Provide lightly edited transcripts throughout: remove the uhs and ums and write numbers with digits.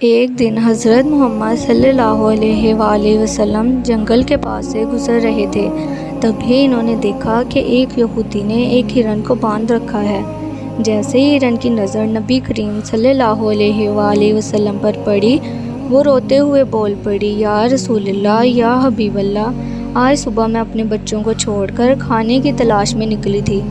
ایک دن حضرت محمد صلی اللہ علیہ وآلہ وسلم جنگل کے پاس سے گزر رہے تھے۔ تبھی انہوں نے دیکھا کہ ایک یہودی نے ایک ہرن کو باندھ رکھا ہے۔ جیسے ہی ہرن کی نظر نبی کریم صلی اللہ علیہ وآلہ وسلم پر پڑی، وہ روتے ہوئے بول پڑی، یا رسول اللہ، یا حبیب اللہ، آج صبح میں اپنے بچوں کو چھوڑ کر کھانے کی تلاش میں نکلی تھی۔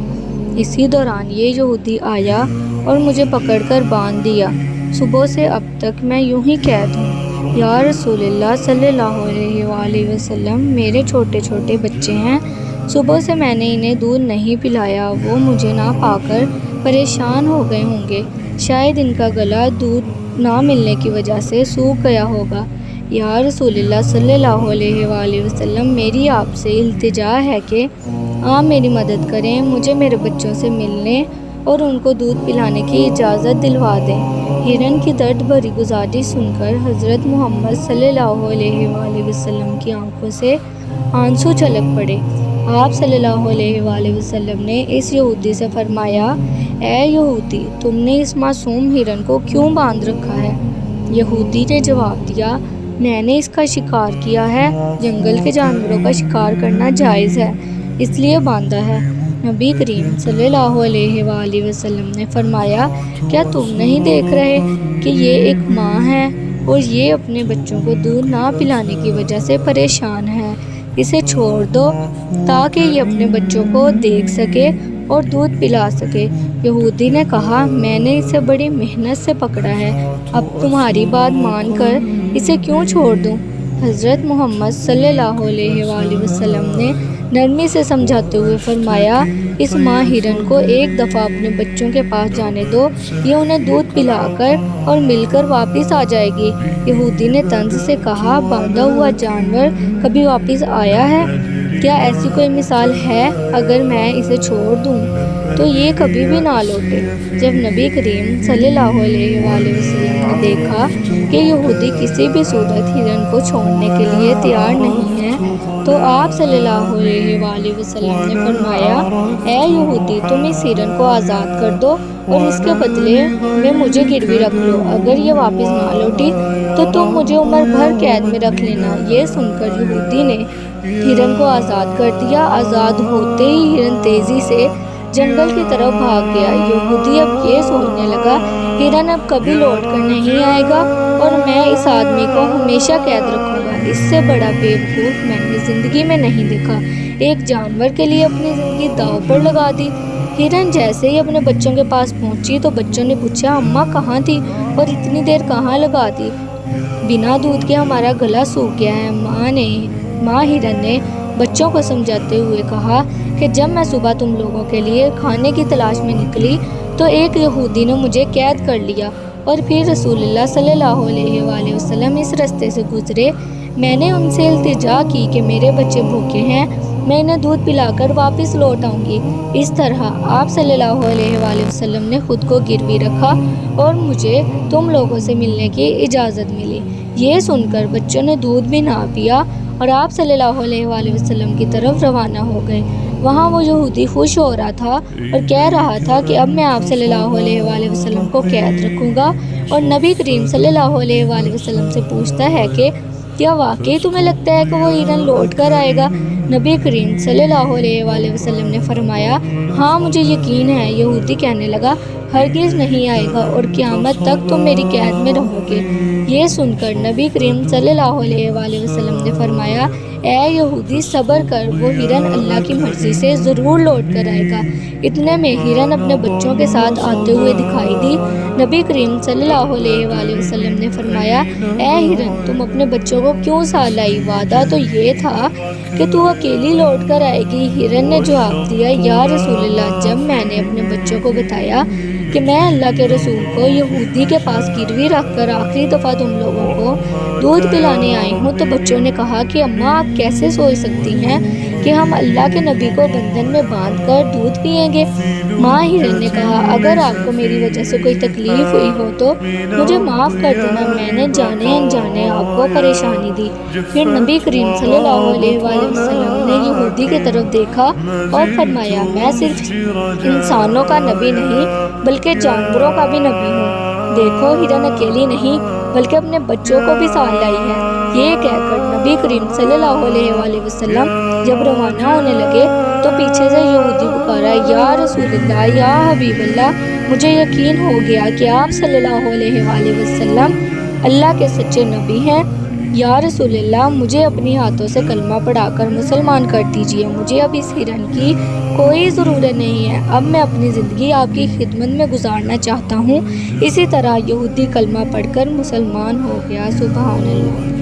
اسی دوران یہ یہودی آیا اور مجھے پکڑ کر باندھ دیا۔ صبح سے اب تک میں یوں ہی قید ہوں۔ یا رسول اللہ صلی اللہ علیہ وآلہ وسلم، میرے چھوٹے چھوٹے بچے ہیں، صبح سے میں نے انہیں دودھ نہیں پلایا، وہ مجھے نہ پا کر پریشان ہو گئے ہوں گے، شاید ان کا گلا دودھ نہ ملنے کی وجہ سے سوکھ گیا ہوگا۔ یا رسول اللہ صلی اللہ علیہ وآلہ وسلم، میری آپ سے التجا ہے کہ آپ میری مدد کریں، مجھے میرے بچوں سے ملنے اور ان کو دودھ پلانے کی اجازت دلوا دیں۔ ہرن کی درد بھری گزارش سن کر حضرت محمد صلی اللہ علیہ وآلہ وسلم کی آنکھوں سے آنسو چھلک پڑے۔ آپ صلی اللہ علیہ وآلہ وسلم نے اس یہودی سے فرمایا، اے یہودی، تم نے اس معصوم ہرن کو کیوں باندھ رکھا ہے؟ یہودی نے جواب دیا، میں نے اس کا شکار کیا ہے، جنگل کے جانوروں کا شکار کرنا جائز ہے، اس لیے باندھا ہے۔ نبی کریم صلی اللہ علیہ وآلہ وسلم نے فرمایا، کیا تم نہیں دیکھ رہے کہ یہ ایک ماں ہے اور یہ اپنے بچوں کو دودھ نہ پلانے کی وجہ سے پریشان ہے؟ اسے چھوڑ دو تاکہ یہ اپنے بچوں کو دیکھ سکے اور دودھ پلا سکے۔ یہودی نے کہا، میں نے اسے بڑی محنت سے پکڑا ہے، اب تمہاری بات مان کر اسے کیوں چھوڑ دوں؟ حضرت محمد صلی اللہ علیہ وآلہ وسلم نے نرمی سے سمجھاتے ہوئے فرمایا، اس ماں ہرن کو ایک دفعہ اپنے بچوں کے پاس جانے دو، یہ انہیں دودھ پلا کر اور مل کر واپس آ جائے گی۔ یہودی نے طنز سے کہا، باندھا ہوا جانور کبھی واپس آیا ہے؟ کیا ایسی کوئی مثال ہے؟ اگر میں اسے چھوڑ دوں تو یہ کبھی بھی نہ لوٹے۔ جب نبی کریم صلی اللہ علیہ وآلہ وسلم نے دیکھا کہ یہودی کسی بھی صورت ہرن کو چھوڑنے کے لیے تیار نہیں ہے، تو آپ صلی اللہ علیہ وآلہ وسلم نے فرمایا، اے یہودی، تم اس ہرن کو آزاد کر دو اور اس کے بدلے میں مجھے گروی رکھ لو، اگر یہ واپس نہ لوٹی تو تم مجھے عمر بھر قید میں رکھ لینا۔ یہ سن کر یہودی نے ہرن کو آزاد کر دیا۔ آزاد ہوتے ہی ہرن تیزی سے جنگل کی طرف بھاگ گیا۔ یہودی اب یہ سوچنے لگا، ہرن اب کبھی لوٹ کر نہیں آئے گا اور میں اس آدمی کو ہمیشہ قید رکھوں گا۔ اس سے بڑا بیوقوف میں نے زندگی میں نہیں دیکھا، ایک جانور کے لیے اپنی زندگی داؤ پر لگا دی۔ ہرن جیسے ہی اپنے بچوں کے پاس پہنچی تو بچوں نے پوچھا، اماں کہاں تھی اور اتنی دیر کہاں لگا دی؟ بنا دودھ کے ہمارا گلا سوکھ گیا ہے۔ ماں ہرن نے بچوں کو سمجھاتے ہوئے کہا کہ جب میں صبح تم لوگوں کے لیے کھانے کی تلاش میں نکلی تو ایک یہودی نے مجھے قید کر لیا اور پھر رسول اللہ صلی اللہ علیہ وآلہ وسلم اس رستے سے گزرے۔ میں نے ان سے التجا کی کہ میرے بچے بھوکے ہیں، میں انہیں دودھ پلا کر واپس لوٹ آؤں گی۔ اس طرح آپ صلی اللہ علیہ وآلہ وسلم نے خود کو گروی رکھا اور مجھے تم لوگوں سے ملنے کی اجازت ملی۔ یہ سن کر بچوں نے دودھ بھی نہ پیا اور آپ صلی اللہ علیہ وآلہ وسلم کی طرف روانہ ہو گئے۔ وہاں وہ یہودی خوش ہو رہا تھا اور کہہ رہا تھا کہ اب میں آپ صلی اللہ علیہ وآلہ وسلم کو قید رکھوں گا، اور نبی کریم صلی اللہ علیہ وآلہ وسلم سے پوچھتا ہے کہ کیا واقعی تمہیں لگتا ہے کہ وہ ہرن لوٹ کر آئے گا؟ نبی کریم صلی اللہ علیہ وآلہ وسلم نے فرمایا، ہاں مجھے یقین ہے۔ یہودی کہنے لگا، ہرگز نہیں آئے گا اور قیامت تک تم میری قید میں رہو گے۔ یہ سن کر نبی کریم صلی اللہ علیہ وآلہ وسلم نے فرمایا، اے یہودی، صبر کر، وہ ہرن اللہ کی مرضی سے ضرور لوٹ کر آئے گا۔ اتنے میں ہرن اپنے بچوں کے ساتھ آتے ہوئے دکھائی دی۔ نبی کریم صلی اللہ علیہ وآلہ وسلم نے فرمایا، اے ہرن، تم اپنے بچوں کو کیوں ساتھ لائی؟ وعدہ تو یہ تھا کہ تو اکیلی لوٹ کر آئے گی۔ ہرن نے جواب دیا، یا رسول اللہ، جب میں نے اپنے بچوں کو بتایا کہ میں اللہ کے رسول کو یہودی کے پاس گروی رکھ کر آخری دفعہ تم لوگوں کو دودھ پلانے آئی ہوں، تو بچوں نے کہا کہ اماں، آپ کیسے سوچ سکتی ہیں کہ ہم اللہ کے نبی کو بندھن میں باندھ کر دودھ پئیں گے؟ ماں ہرن نے کہا، اگر آپ کو میری وجہ سے کوئی تکلیف ہوئی ہو تو مجھے معاف کر دینا، میں نے جانے انجانے آپ کو پریشانی دی۔ پھر نبی کریم صلی اللہ علیہ وآلہ وسلم نے یہودی کی طرف دیکھا اور فرمایا، میں صرف انسانوں کا نبی نہیں بلکہ جانوروں کا بھی نبی ہوں۔ دیکھو ہرن اکیلی نہیں بلکہ اپنے بچوں کو بھی ساتھ لائی ہے۔ یہ کہہ کر نبی کریم صلی اللہ علیہ وآلہ وسلم جب روانہ ہونے لگے تو پیچھے سے یہودی پکارا، یا رسول اللہ، یا حبیب اللہ، مجھے یقین ہو گیا کہ آپ صلی اللہ علیہ وآلہ وسلم اللہ کے سچے نبی ہیں۔ یا رسول اللہ، مجھے اپنی ہاتھوں سے کلمہ پڑھا کر مسلمان کر دیجئے، مجھے اب اس ہرن کی کوئی ضرورت نہیں ہے، اب میں اپنی زندگی آپ کی خدمت میں گزارنا چاہتا ہوں۔ اسی طرح یہودی کلمہ پڑھ کر مسلمان ہو گیا۔ سبحان اللہ۔